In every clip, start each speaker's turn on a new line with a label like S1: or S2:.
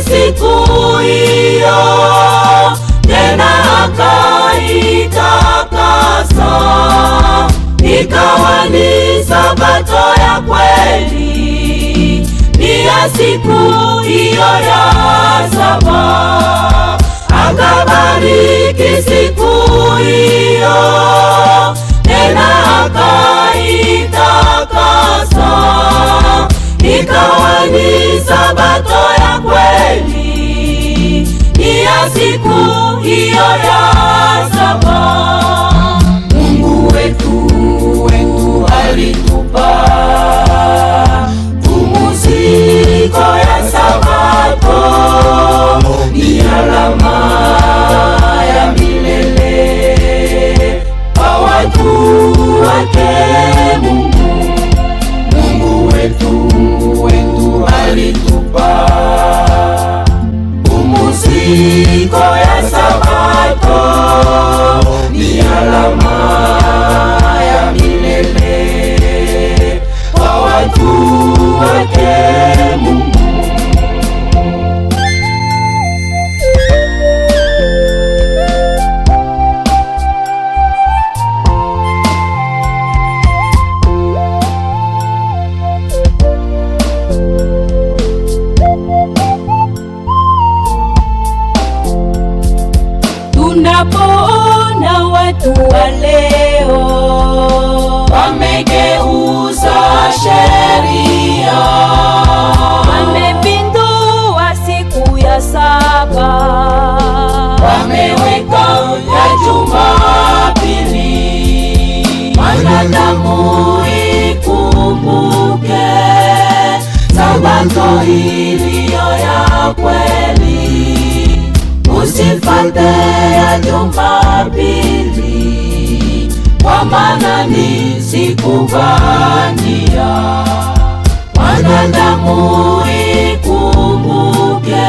S1: siku hiyo, tena akaitakasa, ikawa ni Sabato ya kweli, ni ya siku hiyo ya saba. Akabariki siku hiyo, tena akaitakasa, ikawa ni Sabato ya kweli, ni ya siku hiyo ya saba. Mungu wetu alitupa pumziko ya Sabato, ni alama ya milele kwa watu wake. Mungu wetu alitupa pumziko ya Sabato, ni alama ya milele kwa watu wake. Tunapoona watu wa leo wamegeuza sheria, wamepindua siku ya saba, wameweka ya Jumapili. Wanadamu ikumbuke Sabato iliyo ya kweli, usifate ya Jumapili, kwa maana ni siku bandia. Wanadamu ikumbuke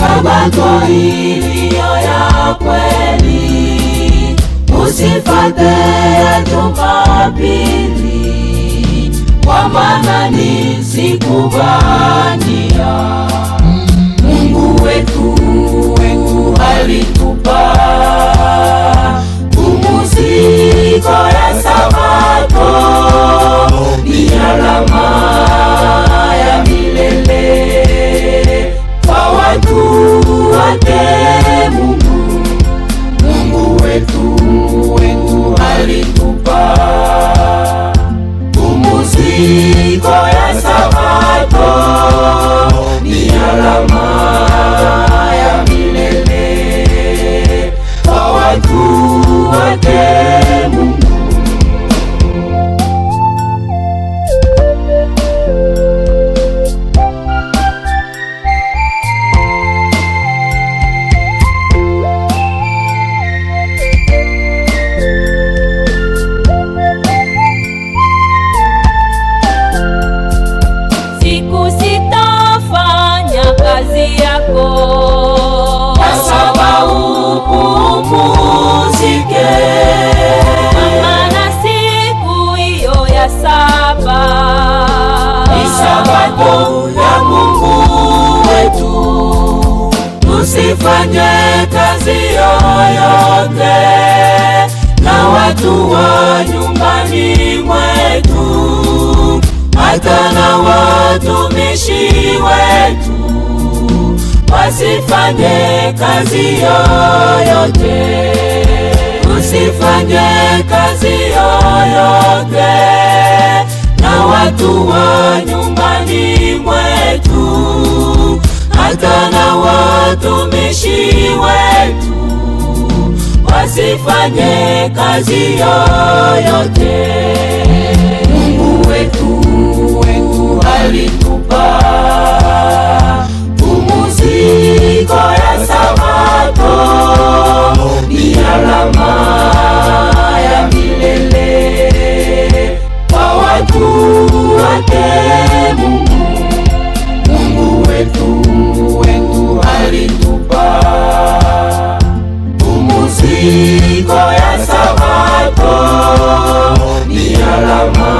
S1: Sabato iliyo ya kweli, usifate ya Jumapili, kwa maana ni siku bandia. Mungu wetu alitupa pumziko ya Sabato, ni alama ya milele kwa watu wake. Mungu wetu alitupa pumziko ya Sabato, ni alama ya milele kwa watu wake. Siku sitafanya kazi yako, kwa sababu upumzike, maana siku hiyo ya saba ni Sabato ya Mungu wetu. Tusifanye kazi yoyote na watu wa nyumbani mwetu, hata na watumishi wetu wasifanye kazi yoyote. Usifanye kazi yoyote na watu wa nyumbani mwetu, hata na watumishi wetu wasifanye kazi yoyote. Mungu wetu alitupa pumziko ya Sabato, ni alama ya milele kwa watu wake. Mungu wetu alitupa pumziko ya Sabato, ni alama